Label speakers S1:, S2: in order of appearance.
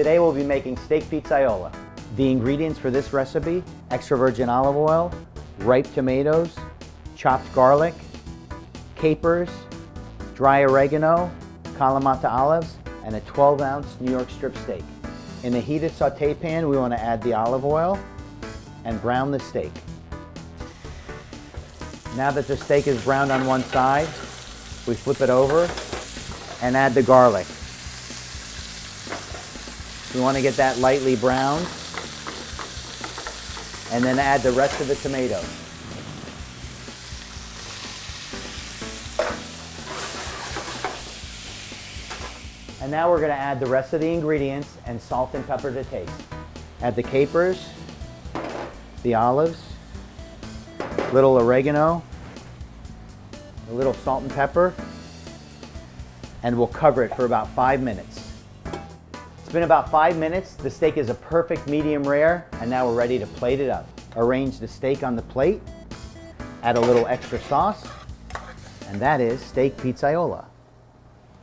S1: Today we'll be making steak pizzaiola. The ingredients for this recipe: extra virgin olive oil, ripe tomatoes, chopped garlic, capers, dry oregano, Kalamata olives, and a 12-ounce New York strip steak. In a heated saute pan, we want to add the olive oil and brown the steak. Now that the steak is browned on one side, we flip it over and add the garlic. We want to get that lightly browned, and then add the rest of the tomatoes. And now we're going to add the rest of the ingredients and salt and pepper to taste. Add the capers, the olives, a little oregano, a little salt and pepper, and we'll cover it for about 5 minutes. It's been about 5 minutes. The steak is a perfect medium rare, and now we're ready to plate it up. Arrange the steak on the plate, add a little extra sauce, and that is steak pizzaiola.